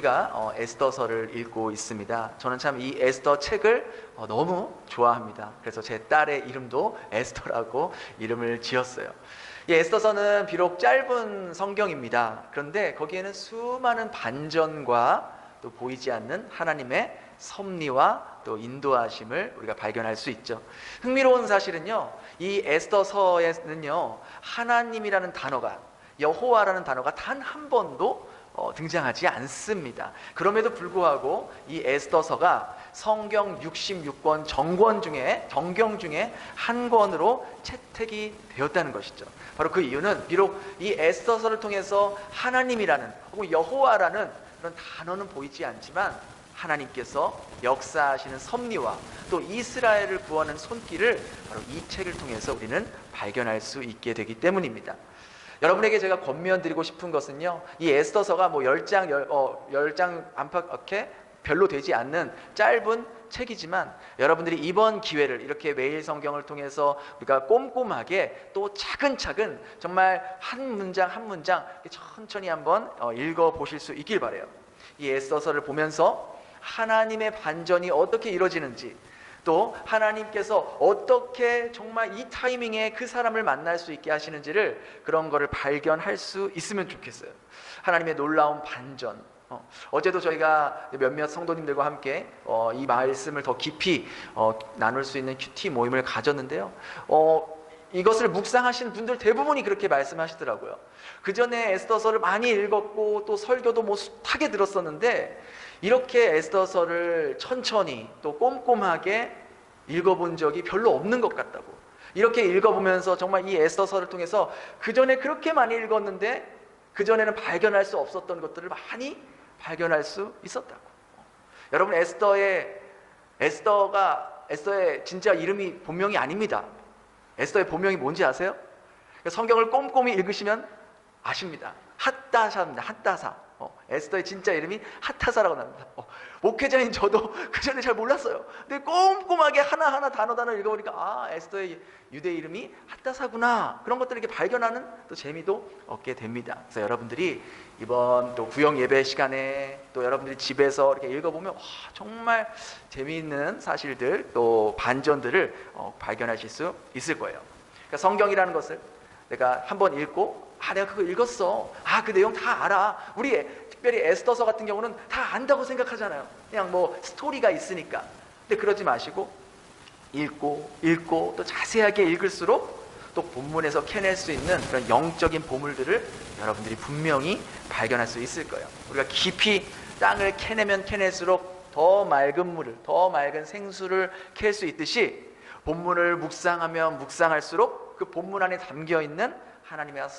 우리가 에스더서를 읽고 있습니다. 저는 참 이 에스더 책을 너무 좋아합니다. 그래서 제 딸의 이름도 에스더라고 이름을 지었어요. 이 에스더서는 비록 짧은 성경입니다. 그런데 거기에는 수많은 반전과 또 보이지 않는 하나님의 섭리와 또 인도하심을 우리가 발견할 수 있죠. 흥미로운 사실은요, 이 에스더서에는요, 하나님이라는 단어가, 여호와라는 단어가 단 한 번도 등장하지 않습니다. 그럼에도 불구하고 이 에스더서가 성경 66권 정경 중에 한 권으로 채택이 되었다는 것이죠. 바로 그 이유는 비록 이 에스더서를 통해서 하나님이라는 혹은 여호와라는 그런 단어는 보이지 않지만 하나님께서 역사하시는 섭리와 또 이스라엘을 구하는 손길을 바로 이 책을 통해서 우리는 발견할 수 있게 되기 때문입니다. 여러분에게 제가 권면드리고 싶은 것은요, 이 에스더서가 뭐 10장 안팎에 별로 되지 않는 짧은 책이지만 여러분들이 이번 기회를 이렇게 매일 성경을 통해서 우리가 꼼꼼하게 또 차근차근 정말 한 문장 한 문장 천천히 한번 읽어보실 수 있길 바라요. 이 에스더서를 보면서 하나님의 반전이 어떻게 이루어지는지, 또 하나님께서 어떻게 정말 이 타이밍에 그 사람을 만날 수 있게 하시는지를, 그런 거를 발견할 수 있으면 좋겠어요. 하나님의 놀라운 반전. 어제도 저희가 몇몇 성도님들과 함께 이 말씀을 더 깊이 나눌 수 있는 큐티 모임을 가졌는데요, 이것을 묵상하신 분들 대부분이 그렇게 말씀하시더라고요. 그 전에 에스더서를 많이 읽었고 또 설교도 뭐 숱하게 들었었는데 이렇게 에스더서를 천천히 또 꼼꼼하게 읽어본 적이 별로 없는 것 같다고. 이렇게 읽어보면서 정말 이 에스더서를 통해서 그 전에 그렇게 많이 읽었는데 그 전에는 발견할 수 없었던 것들을 많이 발견할 수 있었다고. 여러분, 에스더의 진짜 이름이 본명이 아닙니다. 에스더의 본명이 뭔지 아세요? 성경을 꼼꼼히 읽으시면 아십니다. 핫다사입니다. 핫다사. 에스더의 진짜 이름이 핫다사라고 납니다. 목회자인 저도 그 전에 잘 몰랐어요. 근데 꼼꼼하게 하나하나 단어 읽어보니까 에스더의 유대 이름이 핫다사구나, 그런 것들을 이렇게 발견하는 또 재미도 얻게 됩니다. 그래서 여러분들이 이번 또 구역 예배 시간에 또 여러분들이 집에서 이렇게 읽어보면 정말 재미있는 사실들 또 반전들을 발견하실 수 있을 거예요. 그러니까 성경이라는 것을 내가 한번 읽고 내가 그거 읽었어, 그 내용 다 알아. 우리 특별히 에스더서 같은 경우는 다 안다고 생각하잖아요. 그냥 뭐 스토리가 있으니까. 근데 그러지 마시고 읽고 또 자세하게 읽을수록 또 본문에서 캐낼 수 있는 그런 영적인 보물들을 여러분들이 분명히 발견할 수 있을 거예요. 우리가 깊이 땅을 캐내면 캐낼수록 더 맑은 물을, 더 맑은 생수를 캘 수 있듯이 본문을 묵상하면 묵상할수록 그 본문 안에 담겨있는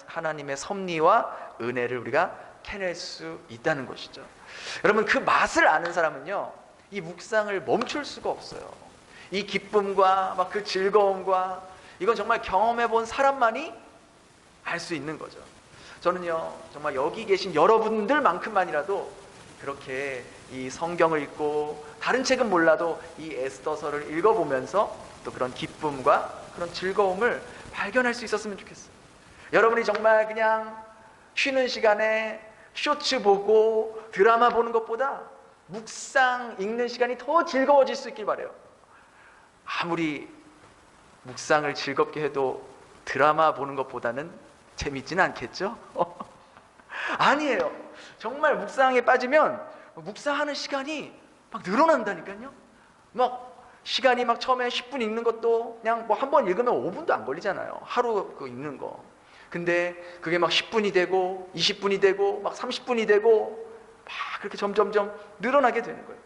하나님의 섭리와 은혜를 우리가 캐낼 수 있다는 것이죠. 여러분, 그 맛을 아는 사람은요, 이 묵상을 멈출 수가 없어요. 이 기쁨과 막 그 즐거움과, 이건 정말 경험해 본 사람만이 알 수 있는 거죠. 저는요, 정말 여기 계신 여러분들만큼만이라도 그렇게 이 성경을 읽고 다른 책은 몰라도 이 에스더서를 읽어보면서 또 그런 기쁨과 그런 즐거움을 발견할 수 있었으면 좋겠어요. 여러분이 정말 그냥 쉬는 시간에 쇼츠 보고 드라마 보는 것보다 묵상 읽는 시간이 더 즐거워질 수 있길 바라요. 아무리 묵상을 즐겁게 해도 드라마 보는 것보다는 재밌지는 않겠죠? 아니에요. 정말 묵상에 빠지면 묵상하는 시간이 막 늘어난다니까요. 시간이 처음에 10분 읽는 것도 그냥 한 번 읽으면 5분도 안 걸리잖아요. 하루 읽는 거. 근데 그게 10분이 되고 20분이 되고 30분이 되고 그렇게 점점점 늘어나게 되는 거예요.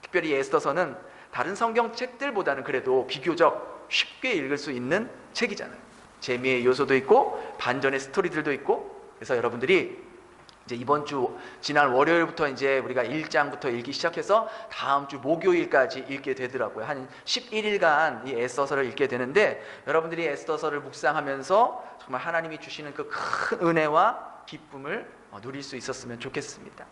특별히 에스더서는 다른 성경책들보다는 그래도 비교적 쉽게 읽을 수 있는 책이잖아요. 재미의 요소도 있고 반전의 스토리들도 있고. 그래서 여러분들이 이제 이번 주 지난 월요일부터 이제 우리가 1장부터 읽기 시작해서 다음 주 목요일까지 읽게 되더라고요. 한 11일간 이 에스더서를 읽게 되는데, 여러분들이 에스더서를 묵상하면서 정말 하나님이 주시는 그 큰 은혜와 기쁨을 누릴 수 있었으면 좋겠습니다.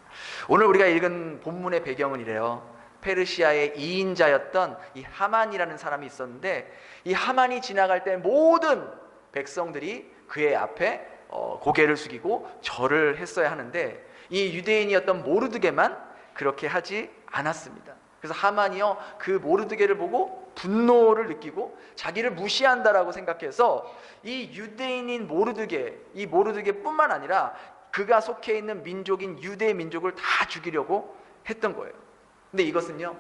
오늘 우리가 읽은 본문의 배경은 이래요. 페르시아의 2인자였던 이 하만이라는 사람이 있었는데, 이 하만이 지나갈 때 모든 백성들이 그의 앞에 고개를 숙이고 절을 했어야 하는데, 이 유대인이었던 모르드게만 그렇게 하지 않았습니다. 그래서 하만이요 그 모르드게를 보고 분노를 느끼고 자기를 무시한다라고 생각해서 이 유대인인 모르드게, 이 모르드게뿐만 아니라 그가 속해 있는 민족인 유대 민족을 다 죽이려고 했던 거예요. 근데 이것은요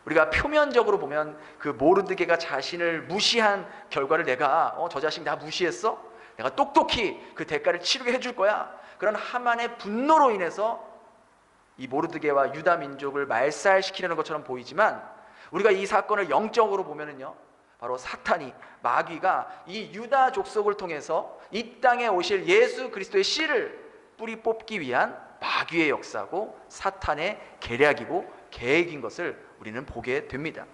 우리가 표면적으로 보면 그 모르드게가 자신을 무시한 결과를 내가 저 자식 나 무시했어? 내가 똑똑히 그 대가를 치르게 해줄 거야. 그런 하만의 분노로 인해서 이 모르드게와 유다 민족을 말살시키려는 것처럼 보이지만 우리가 이 사건을 영적으로 보면은요 바로 사탄이, 마귀가 이 유다 족속을 통해서 이 땅에 오실 예수 그리스도의 씨를 뿌리 뽑기 위한 마귀의 역사고 사탄의 계략이고 계획인 것을 우리는 보게 됩니다.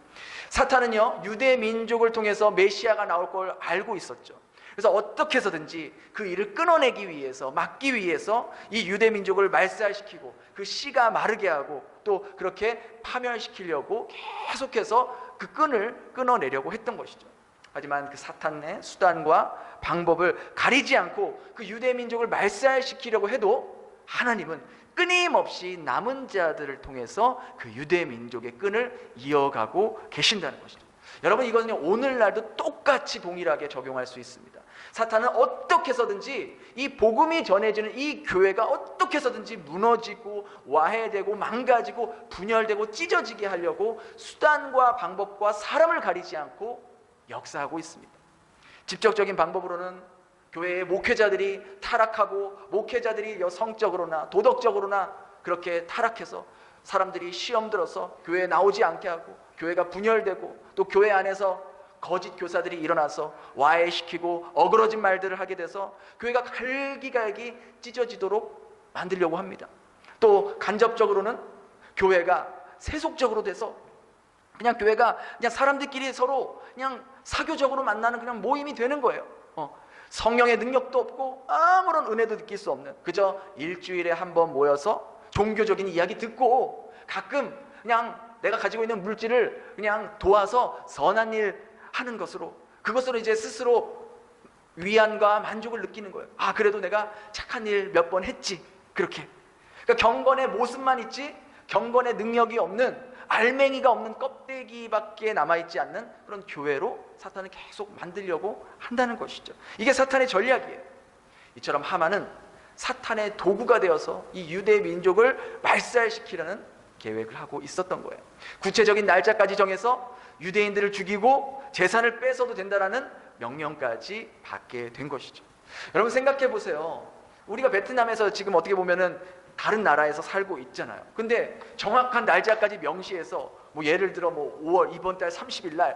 사탄은요 유대 민족을 통해서 메시아가 나올 걸 알고 있었죠. 그래서 어떻게 해서든지 그 일을 끊어내기 위해서, 막기 위해서 이 유대 민족을 말살시키고 그 씨가 마르게 하고 또 그렇게 파멸시키려고 계속해서 그 끈을 끊어내려고 했던 것이죠. 하지만 그 사탄의 수단과 방법을 가리지 않고 그 유대 민족을 말살시키려고 해도 하나님은 끊임없이 남은 자들을 통해서 그 유대 민족의 끈을 이어가고 계신다는 것이죠. 여러분 이것은 오늘날도 똑같이 동일하게 적용할 수 있습니다. 사탄은 어떻게 해서든지 이 복음이 전해지는 이 교회가 어떻게 해서든지 무너지고 와해되고 망가지고 분열되고 찢어지게 하려고 수단과 방법과 사람을 가리지 않고 역사하고 있습니다. 직접적인 방법으로는 교회의 목회자들이 타락하고 목회자들이 성적으로나 도덕적으로나 그렇게 타락해서 사람들이 시험 들어서 교회에 나오지 않게 하고 교회가 분열되고 또 교회 안에서 거짓 교사들이 일어나서 와해시키고 어그러진 말들을 하게 돼서 교회가 갈기갈기 찢어지도록 만들려고 합니다. 또 간접적으로는 교회가 세속적으로 돼서 그냥 교회가 그냥 사람들끼리 서로 그냥 사교적으로 만나는 그냥 모임이 되는 거예요. 성령의 능력도 없고 아무런 은혜도 느낄 수 없는, 그저 일주일에 한 번 모여서 종교적인 이야기 듣고 가끔 그냥 내가 가지고 있는 물질을 그냥 도와서 선한 일 하는 것으로, 그것으로 이제 스스로 위안과 만족을 느끼는 거예요. 아, 그래도 내가 착한 일 몇 번 했지. 그렇게. 그러니까 경건의 모습만 있지 경건의 능력이 없는, 알맹이가 없는 껍데기밖에 남아있지 않는 그런 교회로 사탄은 계속 만들려고 한다는 것이죠. 이게 사탄의 전략이에요. 이처럼 하만은 사탄의 도구가 되어서 이 유대 민족을 말살시키려는 계획을 하고 있었던 거예요. 구체적인 날짜까지 정해서 유대인들을 죽이고 재산을 뺏어도 된다라는 명령까지 받게 된 것이죠. 여러분 생각해 보세요. 우리가 베트남에서 지금 어떻게 보면은 다른 나라에서 살고 있잖아요. 근데 정확한 날짜까지 명시해서 뭐 예를 들어 뭐 5월 이번 달 30일 날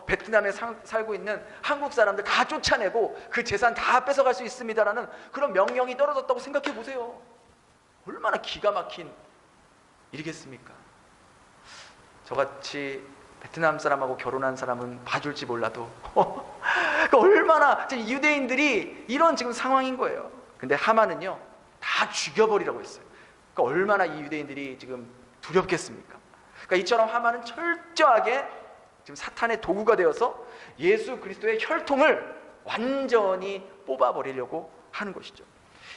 베트남에 살고 있는 한국 사람들 다 쫓아내고 그 재산 다 뺏어갈 수 있습니다라는 그런 명령이 떨어졌다고 생각해 보세요. 얼마나 기가 막힌 일이겠습니까? 저같이 베트남 사람하고 결혼한 사람은 봐줄지 몰라도 그러니까 얼마나 유대인들이 이런 지금 상황인 거예요. 근데 하만은요 다 죽여버리라고 했어요. 그러니까 얼마나 이 유대인들이 지금 두렵겠습니까? 그러니까 이처럼 하만은 철저하게 지금 사탄의 도구가 되어서 예수 그리스도의 혈통을 완전히 뽑아버리려고 하는 것이죠.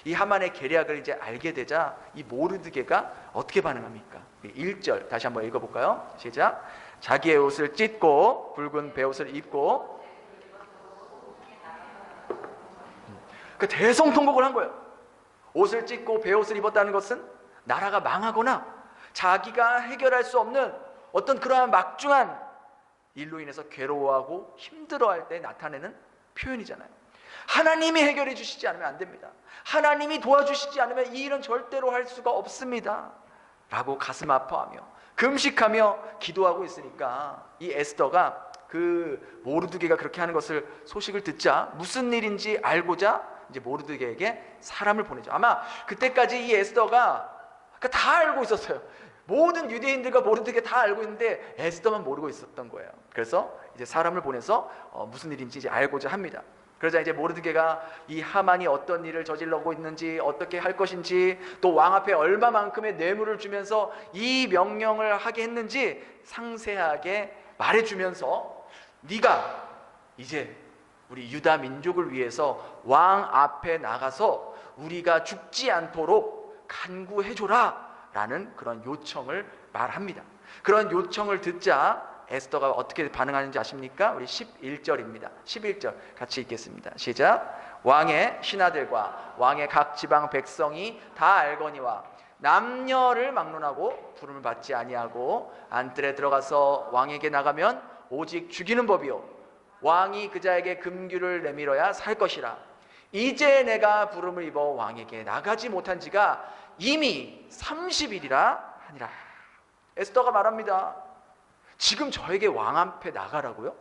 이 하만의 계략을 이제 알게 되자 이 모르드게가 어떻게 반응합니까? 1절 다시 한번 읽어볼까요? 시작. 자기의 옷을 찢고 붉은 베옷을 입고 그 대성통곡을 한 거예요. 옷을 찢고 베옷을 입었다는 것은 나라가 망하거나 자기가 해결할 수 없는 어떤 그러한 막중한 일로 인해서 괴로워하고 힘들어할 때 나타내는 표현이잖아요. 하나님이 해결해 주시지 않으면 안 됩니다. 하나님이 도와주시지 않으면 이 일은 절대로 할 수가 없습니다 라고 가슴 아파하며 금식하며 기도하고 있으니까 이 에스더가 그 모르드게가 그렇게 하는 것을 소식을 듣자 무슨 일인지 알고자 이제 모르드게에게 사람을 보내죠. 아마 그때까지 이 에스더가 다 알고 있었어요. 모든 유대인들과 모르드게 다 알고 있는데 에스더만 모르고 있었던 거예요. 그래서 이제 사람을 보내서 무슨 일인지 이제 알고자 합니다. 그러자 이제 모르드게가 이 하만이 어떤 일을 저질러고 있는지, 어떻게 할 것인지, 또 왕 앞에 얼마만큼의 뇌물을 주면서 이 명령을 하게 했는지 상세하게 말해주면서 네가 이제 우리 유다 민족을 위해서 왕 앞에 나가서 우리가 죽지 않도록 간구해줘라 라는 그런 요청을 말합니다. 그런 요청을 듣자 에스더가 어떻게 반응하는지 아십니까? 우리 11절입니다. 11절 같이 읽겠습니다. 시작. 왕의 신하들과 왕의 각 지방 백성이 다 알거니와 남녀를 막론하고 부름을 받지 아니하고 안뜰에 들어가서 왕에게 나가면 오직 죽이는 법이요 왕이 그자에게 금규를 내밀어야 살 것이라. 이제 내가 부름을 입어 왕에게 나가지 못한 지가 이미 30일이라 하니라. 에스더가 말합니다. 지금 저에게 왕 앞에 나가라고요?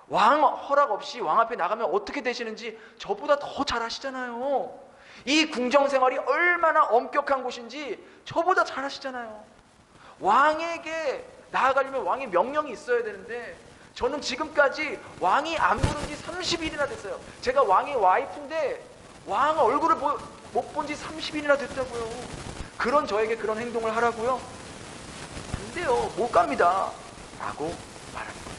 왕 허락 없이 왕 앞에 나가면 어떻게 되시는지 저보다 더 잘 아시잖아요. 이 궁정생활이 얼마나 엄격한 곳인지 저보다 잘 아시잖아요. 왕에게 나아가려면 왕의 명령이 있어야 되는데 저는 지금까지 왕이 안 부른 지 30일이나 됐어요. 제가 왕의 와이프인데 왕 얼굴을 못 본 지 30일이나 됐다고요. 그런 저에게 그런 행동을 하라고요? 안 돼요. 못 갑니다. 라고 말하는 거예요.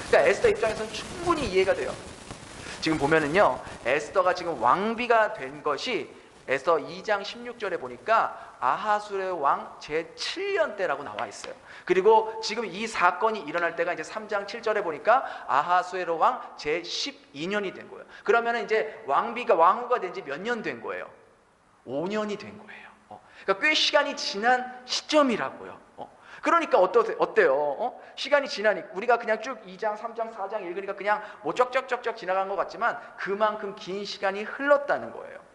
그러니까 에스더 입장에서는 충분히 이해가 돼요. 지금 보면은요, 에스더가 지금 왕비가 된 것이 에스더 2장 16절에 보니까 아하수르의 왕 제7년 때라고 나와 있어요. 그리고 지금 이 사건이 일어날 때가 이제 3장 7절에 보니까 아하수에로 왕 제12년이 된 거예요. 그러면 이제 왕후가 된 지 몇 년 된 거예요? 5년이 된 거예요. 그러니까 꽤 시간이 지난 시점이라고요. 그러니까 어때요? 시간이 지나니까 우리가 그냥 쭉 2장, 3장, 4장 읽으니까 그냥 뭐 쩍쩍쩍쩍 지나간 것 같지만 그만큼 긴 시간이 흘렀다는 거예요.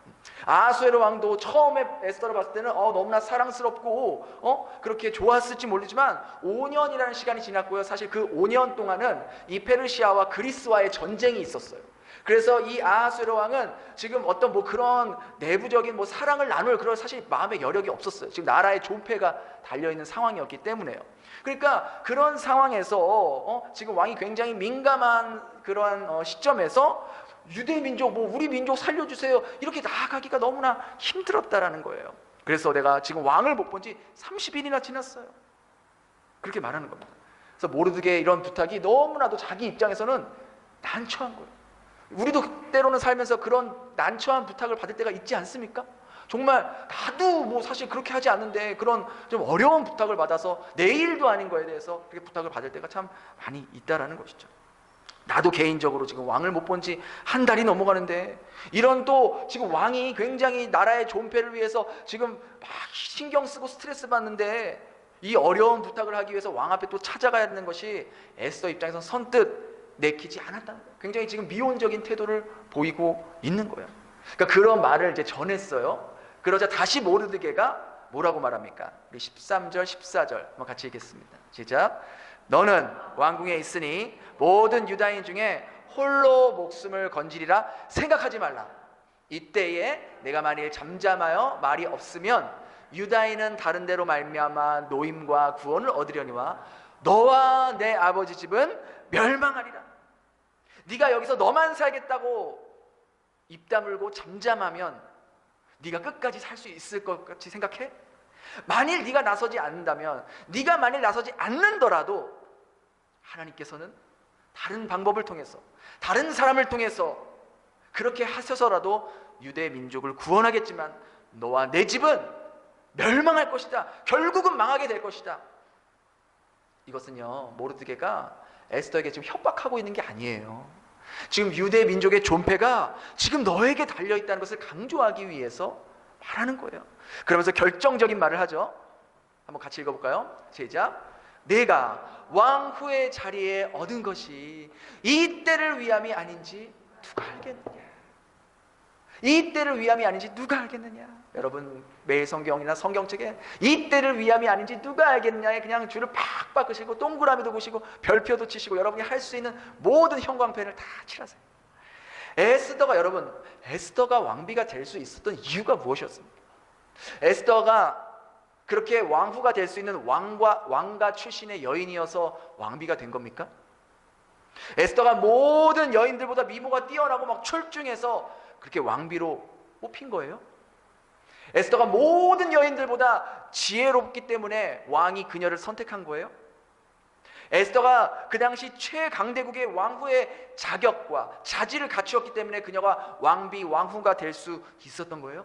아하수에로 왕도 처음에 에스더를 봤을 때는 너무나 사랑스럽고 그렇게 좋았을지 모르지만 5년이라는 시간이 지났고요. 사실 그 5년 동안은 이 페르시아와 그리스와의 전쟁이 있었어요. 그래서 이 아하수에로 왕은 지금 어떤 뭐 그런 내부적인 뭐 사랑을 나눌 그런 사실 마음의 여력이 없었어요. 지금 나라의 존폐가 달려있는 상황이었기 때문에요. 그러니까 그런 상황에서 지금 왕이 굉장히 민감한 그러한 시점에서 유대 민족, 우리 민족 살려주세요 이렇게 나아가기가 너무나 힘들었다라는 거예요. 그래서 내가 지금 왕을 못 본 지 30일이나 지났어요. 그렇게 말하는 겁니다. 그래서 모르드게의 이런 부탁이 너무나도 자기 입장에서는 난처한 거예요. 우리도 때로는 살면서 그런 난처한 부탁을 받을 때가 있지 않습니까? 정말 나도 뭐 사실 그렇게 하지 않는데 그런 좀 어려운 부탁을 받아서 내 일도 아닌 거에 대해서 그렇게 부탁을 받을 때가 참 많이 있다라는 것이죠. 나도 개인적으로 지금 왕을 못 본 지 한 달이 넘어가는데 이런 또 지금 왕이 굉장히 나라의 존폐를 위해서 지금 막 신경 쓰고 스트레스 받는데 이 어려운 부탁을 하기 위해서 왕 앞에 또 찾아가야 되는 것이 에스더 입장에서 선뜻 내키지 않았다는 거예요. 굉장히 지금 미온적인 태도를 보이고 있는 거예요. 그러니까 그런 말을 이제 전했어요. 그러자 다시 모르드게가 뭐라고 말합니까? 우리 13절, 14절 한번 같이 읽겠습니다. 시작. 너는 왕궁에 있으니 모든 유다인 중에 홀로 목숨을 건지리라 생각하지 말라. 이때에 내가 만일 잠잠하여 말이 없으면 유다인은 다른 데로 말미암아 노임과 구원을 얻으려니와 너와 내 아버지 집은 멸망하리라. 네가 여기서 너만 살겠다고 입 다물고 잠잠하면 네가 끝까지 살 수 있을 것 같이 생각해? 만일 네가 나서지 않는다면, 네가 만일 나서지 않는더라도 하나님께서는 다른 방법을 통해서, 다른 사람을 통해서 그렇게 하셔서라도 유대 민족을 구원하겠지만 너와 내 집은 멸망할 것이다. 결국은 망하게 될 것이다. 이것은요, 모르드게가 에스더에게 지금 협박하고 있는 게 아니에요. 지금 유대 민족의 존폐가 지금 너에게 달려있다는 것을 강조하기 위해서 말하는 거예요. 그러면서 결정적인 말을 하죠. 한번 같이 읽어볼까요? 시작. 내가 왕후의 자리에 얻은 것이 이 때를 위함이 아닌지 누가 알겠느냐. 이 때를 위함이 아닌지 누가 알겠느냐. 여러분 매일 성경이나 성경책에 이 때를 위함이 아닌지 누가 알겠느냐에 그냥 줄을 팍팍 그시고 동그라미도 그시고 별표도 치시고 여러분이 할 수 있는 모든 형광펜을 다 칠하세요. 에스더가 왕비가 될 수 있었던 이유가 무엇이었습니까? 에스더가 그렇게 왕후가 될 수 있는 왕가 출신의 여인이어서 왕비가 된 겁니까? 에스더가 모든 여인들보다 미모가 뛰어나고 막 출중해서 그렇게 왕비로 뽑힌 거예요? 에스더가 모든 여인들보다 지혜롭기 때문에 왕이 그녀를 선택한 거예요? 에스더가 그 당시 최강대국의 왕후의 자격과 자질을 갖추었기 때문에 그녀가 왕후가 될 수 있었던 거예요?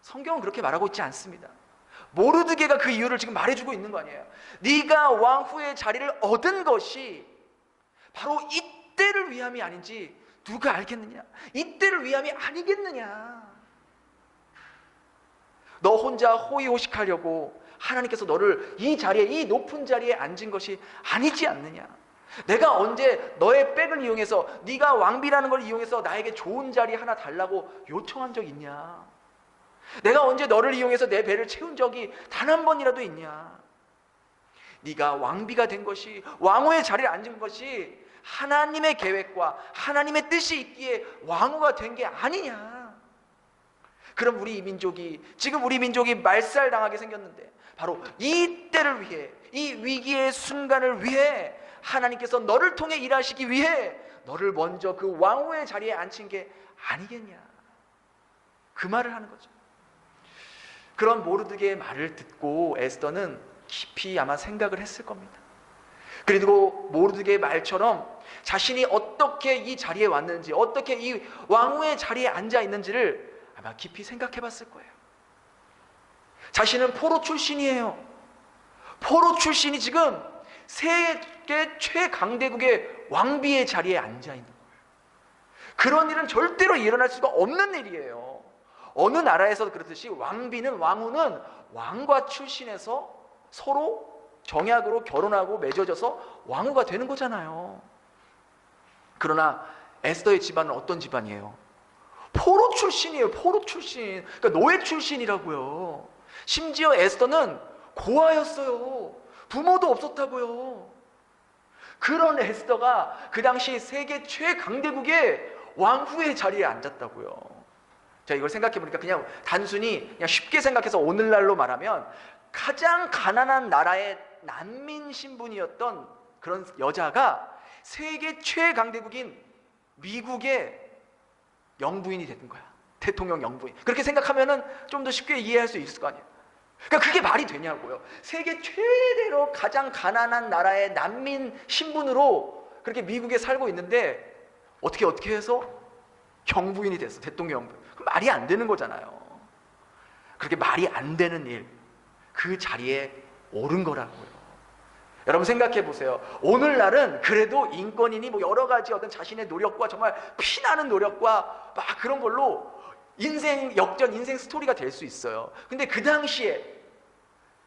성경은 그렇게 말하고 있지 않습니다. 모르드게가 그 이유를 지금 말해주고 있는 거 아니에요. 네가 왕후의 자리를 얻은 것이 바로 이때를 위함이 아닌지 누가 알겠느냐? 이때를 위함이 아니겠느냐? 너 혼자 호의호식하려고 하나님께서 너를 이 자리에, 이 높은 자리에 앉은 것이 아니지 않느냐? 내가 언제 너의 백을 이용해서, 네가 왕비라는 걸 이용해서 나에게 좋은 자리 하나 달라고 요청한 적 있냐? 내가 언제 너를 이용해서 내 배를 채운 적이 단 한 번이라도 있냐? 네가 왕비가 된 것이, 왕후의 자리를 앉은 것이 하나님의 계획과 하나님의 뜻이 있기에 왕후가 된 게 아니냐? 그럼 우리 민족이, 지금 우리 민족이 말살당하게 생겼는데 바로 이 때를 위해, 이 위기의 순간을 위해 하나님께서 너를 통해 일하시기 위해 너를 먼저 그 왕후의 자리에 앉힌 게 아니겠냐? 그 말을 하는 거죠. 그런 모르드게의 말을 듣고 에스더는 깊이 아마 생각을 했을 겁니다. 그리고 모르드게의 말처럼 자신이 어떻게 이 자리에 왔는지, 어떻게 이 왕후의 자리에 앉아 있는지를 아마 깊이 생각해 봤을 거예요. 자신은 포로 출신이에요. 포로 출신이 지금 세계 최강대국의 왕비의 자리에 앉아 있는 거예요. 그런 일은 절대로 일어날 수가 없는 일이에요. 어느 나라에서도 그렇듯이 왕비는, 왕후는 왕과 출신해서 서로 정약으로 결혼하고 맺어져서 왕후가 되는 거잖아요. 그러나 에스더의 집안은 어떤 집안이에요? 포로 출신이에요. 포로 출신. 그러니까 노예 출신이라고요. 심지어 에스더는 고아였어요. 부모도 없었다고요. 그런 에스더가 그 당시 세계 최강대국의 왕후의 자리에 앉았다고요. 자, 이걸 생각해 보니까 그냥 단순히 그냥 쉽게 생각해서 오늘날로 말하면 가장 가난한 나라의 난민 신분이었던 그런 여자가 세계 최강대국인 미국의 영부인이 되는 거야. 대통령 영부인. 그렇게 생각하면은 좀 더 쉽게 이해할 수 있을 거 아니에요. 그러니까 그게 말이 되냐고요. 세계 최대로 가장 가난한 나라의 난민 신분으로 그렇게 미국에 살고 있는데 어떻게 해서 영부인이 됐어. 대통령 영부인. 그럼 말이 안 되는 거잖아요. 그렇게 말이 안 되는 일, 그 자리에 오른 거라고요. 여러분 생각해 보세요. 오늘날은 그래도 인권이니 뭐 여러 가지 어떤 자신의 노력과 정말 피나는 노력과 막 그런 걸로 인생 역전, 인생 스토리가 될 수 있어요. 근데 그 당시에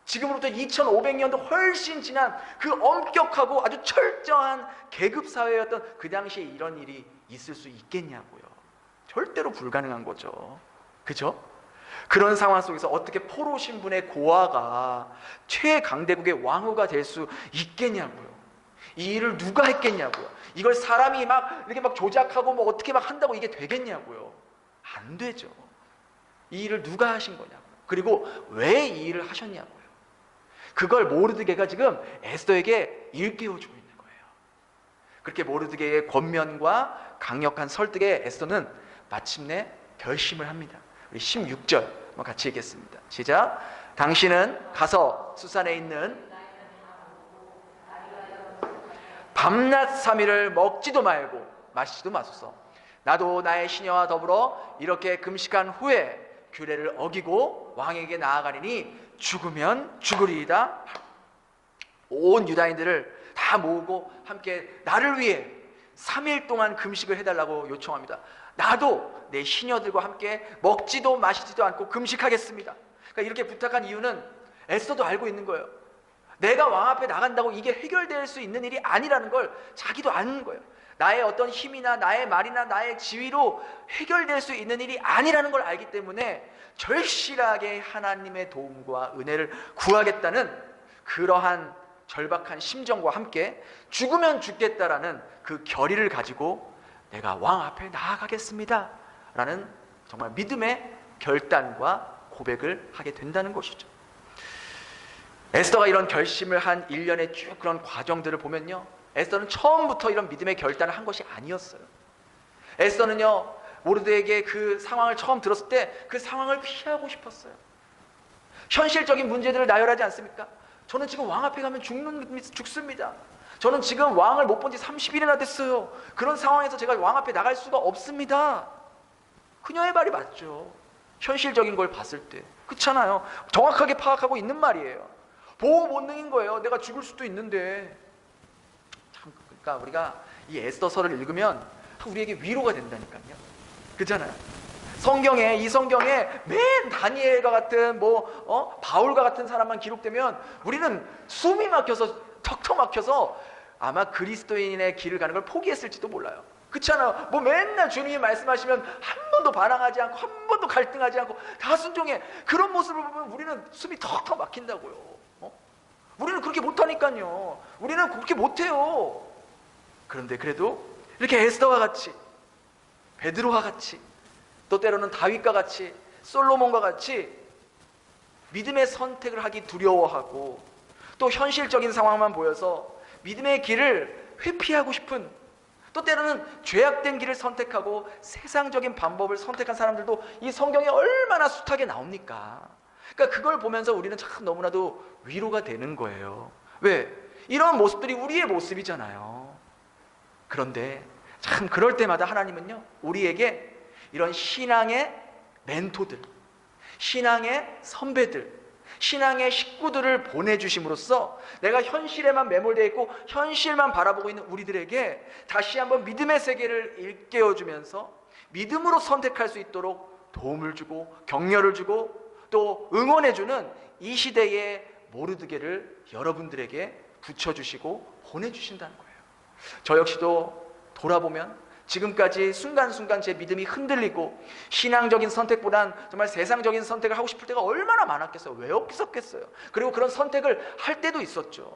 지금으로부터 2500년도 훨씬 지난 그 엄격하고 아주 철저한 계급사회였던 그 당시에 이런 일이 있을 수 있겠냐고요. 절대로 불가능한 거죠. 그죠? 그런 상황 속에서 어떻게 포로 신분의 고아가 최강대국의 왕후가 될 수 있겠냐고요. 이 일을 누가 했겠냐고요. 이걸 사람이 막 이렇게 막 조작하고 뭐 어떻게 막 한다고 이게 되겠냐고요. 안 되죠. 이 일을 누가 하신 거냐고요. 그리고 왜 이 일을 하셨냐고요. 그걸 모르드게가 지금 에스더에게 일깨워주고 있는 거예요. 그렇게 모르드게의 권면과 강력한 설득에 에스더는 마침내 결심을 합니다. 우리 16절 한번 같이 읽겠습니다. 시작. 당신은 가서 수산에 있는 밤낮 3일을 먹지도 말고 마시지도 마소서. 나도 나의 시녀와 더불어 이렇게 금식한 후에 규례를 어기고 왕에게 나아가리니 죽으면 죽으리이다. 온 유다인들을 다 모으고 함께 나를 위해 3일 동안 금식을 해달라고 요청합니다. 나도 내 시녀들과 함께 먹지도 마시지도 않고 금식하겠습니다. 그러니까 이렇게 부탁한 이유는 에스더도 알고 있는 거예요. 내가 왕 앞에 나간다고 이게 해결될 수 있는 일이 아니라는 걸 자기도 아는 거예요. 나의 어떤 힘이나 나의 말이나 나의 지위로 해결될 수 있는 일이 아니라는 걸 알기 때문에 절실하게 하나님의 도움과 은혜를 구하겠다는 그러한 절박한 심정과 함께 죽으면 죽겠다라는 그 결의를 가지고 내가 왕 앞에 나아가겠습니다 라는 정말 믿음의 결단과 고백을 하게 된다는 것이죠. 에스더가 이런 결심을 한 일련의 쭉 그런 과정들을 보면요, 에스더는 처음부터 이런 믿음의 결단을 한 것이 아니었어요. 에스더는요, 모르드에게 그 상황을 처음 들었을 때 그 상황을 피하고 싶었어요. 현실적인 문제들을 나열하지 않습니까? 저는 지금 왕 앞에 가면 죽습니다. 저는 지금 왕을 못 본 지 30일이나 됐어요. 그런 상황에서 제가 왕 앞에 나갈 수가 없습니다. 그녀의 말이 맞죠. 현실적인 걸 봤을 때. 그렇잖아요. 정확하게 파악하고 있는 말이에요. 보호 본능인 거예요. 내가 죽을 수도 있는데. 참, 그러니까 우리가 이 에스더서를 읽으면 우리에게 위로가 된다니까요. 그렇잖아요. 이 성경에 맨 다니엘과 같은 바울과 같은 사람만 기록되면 우리는 숨이 막혀서 턱턱 막혀서 아마 그리스도인의 길을 가는 걸 포기했을지도 몰라요. 그렇잖아요. 맨날 주님이 말씀하시면 한 번도 반항하지 않고 한 번도 갈등하지 않고 다 순종해. 그런 모습을 보면 우리는 숨이 턱턱 막힌다고요. 우리는 그렇게 못하니까요. 우리는 그렇게 못해요. 그런데 그래도 이렇게 에스더와 같이, 베드로와 같이, 또 때로는 다윗과 같이, 솔로몬과 같이 믿음의 선택을 하기 두려워하고 또 현실적인 상황만 보여서 믿음의 길을 회피하고 싶은, 또 때로는 죄악된 길을 선택하고 세상적인 방법을 선택한 사람들도 이 성경에 얼마나 숱하게 나옵니까? 그러니까 그걸 보면서 우리는 참 너무나도 위로가 되는 거예요. 왜? 이런 모습들이 우리의 모습이잖아요. 그런데 참 그럴 때마다 하나님은요, 우리에게 이런 신앙의 멘토들, 신앙의 선배들, 신앙의 식구들을 보내주심으로써 내가 현실에만 매몰되어 있고 현실만 바라보고 있는 우리들에게 다시 한번 믿음의 세계를 일깨워주면서 믿음으로 선택할 수 있도록 도움을 주고 격려를 주고 또 응원해주는 이 시대의 모르드게를 여러분들에게 붙여주시고 보내주신다는 거예요. 저 역시도 돌아보면 지금까지 순간순간 제 믿음이 흔들리고 신앙적인 선택보단 정말 세상적인 선택을 하고 싶을 때가 얼마나 많았겠어요. 왜 없었겠어요. 그리고 그런 선택을 할 때도 있었죠.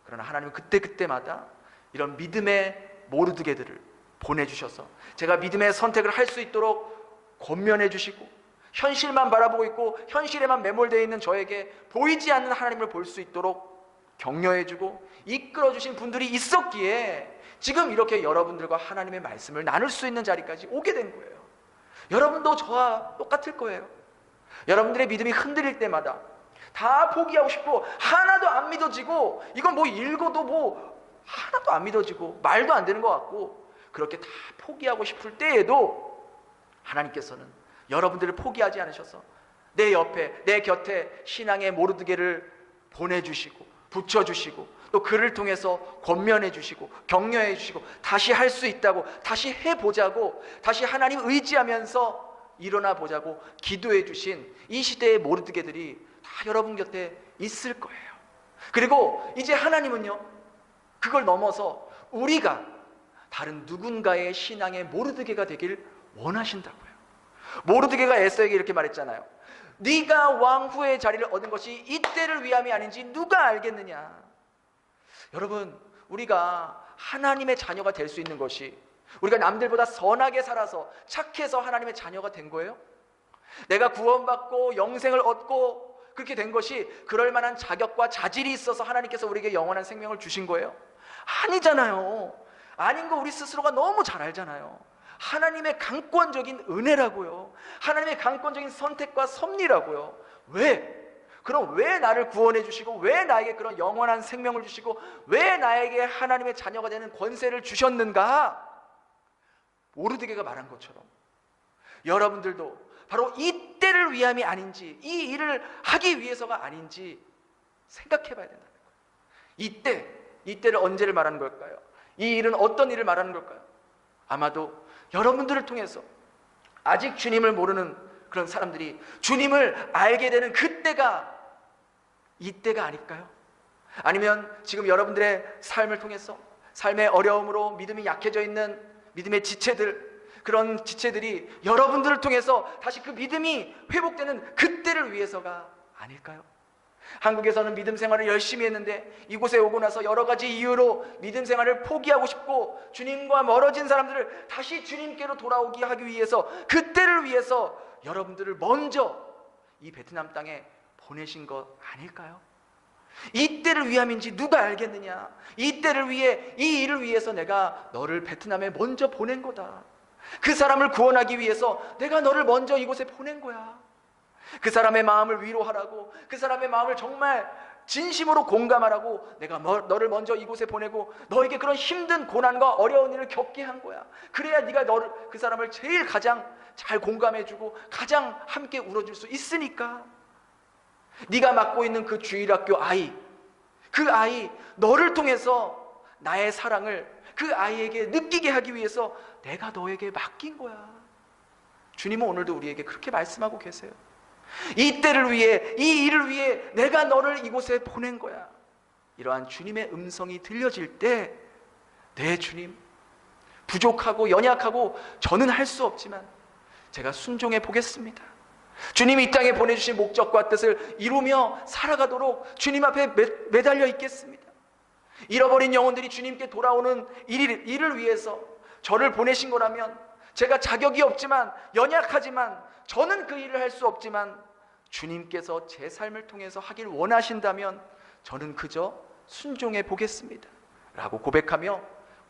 그러나 하나님은 그때그때마다 이런 믿음의 모르드게들을 보내주셔서 제가 믿음의 선택을 할 수 있도록 권면해 주시고 현실만 바라보고 있고 현실에만 매몰되어 있는 저에게 보이지 않는 하나님을 볼 수 있도록 격려해 주고 이끌어 주신 분들이 있었기에 지금 이렇게 여러분들과 하나님의 말씀을 나눌 수 있는 자리까지 오게 된 거예요. 여러분도 저와 똑같을 거예요. 여러분들의 믿음이 흔들릴 때마다 다 포기하고 싶고 하나도 안 믿어지고 이건 읽어도 하나도 안 믿어지고 말도 안 되는 것 같고 그렇게 다 포기하고 싶을 때에도 하나님께서는 여러분들을 포기하지 않으셔서 내 옆에 내 곁에 신앙의 모르드게를 보내주시고 붙여주시고 또 그를 통해서 권면해 주시고 격려해 주시고 다시 할 수 있다고 다시 해보자고 다시 하나님 의지하면서 일어나 보자고 기도해 주신 이 시대의 모르드게들이 다 여러분 곁에 있을 거예요. 그리고 이제 하나님은요 그걸 넘어서 우리가 다른 누군가의 신앙의 모르드게가 되길 원하신다고요. 모르드게가 에스더에게 이렇게 말했잖아요. 네가 왕후의 자리를 얻은 것이 이때를 위함이 아닌지 누가 알겠느냐. 여러분, 우리가 하나님의 자녀가 될 수 있는 것이 우리가 남들보다 선하게 살아서 착해서 하나님의 자녀가 된 거예요? 내가 구원받고 영생을 얻고 그렇게 된 것이 그럴 만한 자격과 자질이 있어서 하나님께서 우리에게 영원한 생명을 주신 거예요? 아니잖아요. 아닌 거 우리 스스로가 너무 잘 알잖아요. 하나님의 강권적인 은혜라고요. 하나님의 강권적인 선택과 섭리라고요. 왜? 그럼 왜 나를 구원해 주시고 왜 나에게 그런 영원한 생명을 주시고 왜 나에게 하나님의 자녀가 되는 권세를 주셨는가? 모르드게가 말한 것처럼 여러분들도 바로 이때를 위함이 아닌지 이 일을 하기 위해서가 아닌지 생각해 봐야 된다는 거예요. 이때를 언제를 말하는 걸까요? 이 일은 어떤 일을 말하는 걸까요? 아마도 여러분들을 통해서 아직 주님을 모르는 그런 사람들이 주님을 알게 되는 그때가 이때가 아닐까요? 아니면 지금 여러분들의 삶을 통해서 삶의 어려움으로 믿음이 약해져 있는 믿음의 지체들, 그런 지체들이 여러분들을 통해서 다시 그 믿음이 회복되는 그때를 위해서가 아닐까요? 한국에서는 믿음 생활을 열심히 했는데 이곳에 오고 나서 여러 가지 이유로 믿음 생활을 포기하고 싶고 주님과 멀어진 사람들을 다시 주님께로 돌아오게 하기 위해서 그때를 위해서 여러분들을 먼저 이 베트남 땅에 보내신 것 아닐까요? 이때를 위함인지 누가 알겠느냐. 이때를 위해 이 일을 위해서 내가 너를 베트남에 먼저 보낸 거다. 그 사람을 구원하기 위해서 내가 너를 먼저 이곳에 보낸 거야. 그 사람의 마음을 위로하라고, 그 사람의 마음을 정말 진심으로 공감하라고 내가 너를 먼저 이곳에 보내고 너에게 그런 힘든 고난과 어려운 일을 겪게 한 거야. 그래야 네가 그 사람을 제일 가장 잘 공감해주고 가장 함께 울어줄 수 있으니까. 네가 맡고 있는 그 주일학교 아이, 그 아이 너를 통해서 나의 사랑을 그 아이에게 느끼게 하기 위해서 내가 너에게 맡긴 거야. 주님은 오늘도 우리에게 그렇게 말씀하고 계세요. 이 때를 위해, 이 일을 위해 내가 너를 이곳에 보낸 거야. 이러한 주님의 음성이 들려질 때, 네 주님, 부족하고 연약하고 저는 할 수 없지만 제가 순종해 보겠습니다. 주님이 이 땅에 보내주신 목적과 뜻을 이루며 살아가도록 주님 앞에 매달려 있겠습니다. 잃어버린 영혼들이 주님께 돌아오는 일을 위해서 저를 보내신 거라면, 제가 자격이 없지만, 연약하지만, 저는 그 일을 할 수 없지만 주님께서 제 삶을 통해서 하길 원하신다면 저는 그저 순종해 보겠습니다 라고 고백하며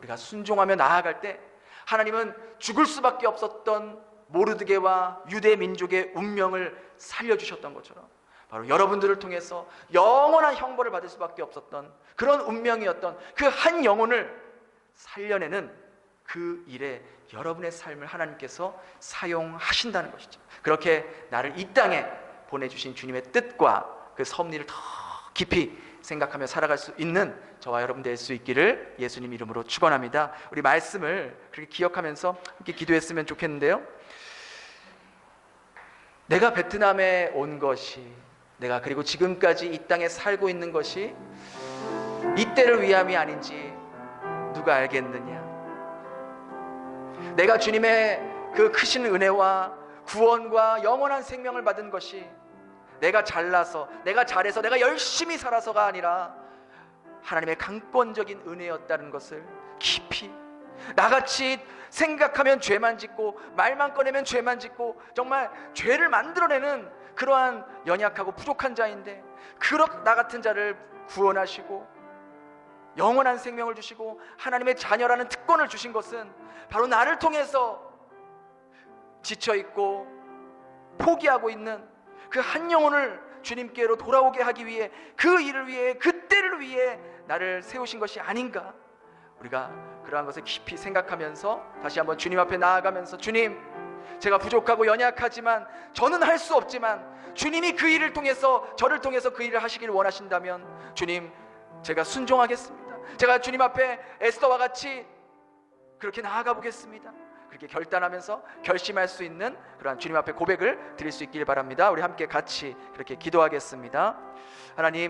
우리가 순종하며 나아갈 때, 하나님은 죽을 수밖에 없었던 모르드게와 유대 민족의 운명을 살려주셨던 것처럼 바로 여러분들을 통해서 영원한 형벌을 받을 수밖에 없었던 그런 운명이었던 그 한 영혼을 살려내는 그 일에 여러분의 삶을 하나님께서 사용하신다는 것이죠. 그렇게 나를 이 땅에 보내주신 주님의 뜻과 그 섭리를 더 깊이 생각하며 살아갈 수 있는 저와 여러분 될 수 있기를 예수님 이름으로 축원합니다. 우리 말씀을 그렇게 기억하면서 함께 기도했으면 좋겠는데요. 내가 베트남에 온 것이, 내가 그리고 지금까지 이 땅에 살고 있는 것이 이때를 위함이 아닌지 누가 알겠느냐. 내가 주님의 그 크신 은혜와 구원과 영원한 생명을 받은 것이 내가 잘나서, 내가 잘해서, 내가 열심히 살아서가 아니라 하나님의 강권적인 은혜였다는 것을 깊이, 나같이 생각하면 죄만 짓고 말만 꺼내면 죄만 짓고 정말 죄를 만들어내는 그러한 연약하고 부족한 자인데, 그런 나 같은 자를 구원하시고 영원한 생명을 주시고 하나님의 자녀라는 특권을 주신 것은 바로 나를 통해서 지쳐있고 포기하고 있는 그 한 영혼을 주님께로 돌아오게 하기 위해, 그 일을 위해, 그 때를 위해 나를 세우신 것이 아닌가. 우리가 그러한 것을 깊이 생각하면서 다시 한번 주님 앞에 나아가면서, 주님, 제가 부족하고 연약하지만, 저는 할 수 없지만 주님이 그 일을 통해서, 저를 통해서 그 일을 하시길 원하신다면 주님, 제가 순종하겠습니다. 제가 주님 앞에 에스더와 같이 그렇게 나아가 보겠습니다. 그렇게 결단하면서 결심할 수 있는 그러한 주님 앞에 고백을 드릴 수 있길 바랍니다. 우리 함께 같이 그렇게 기도하겠습니다. 하나님,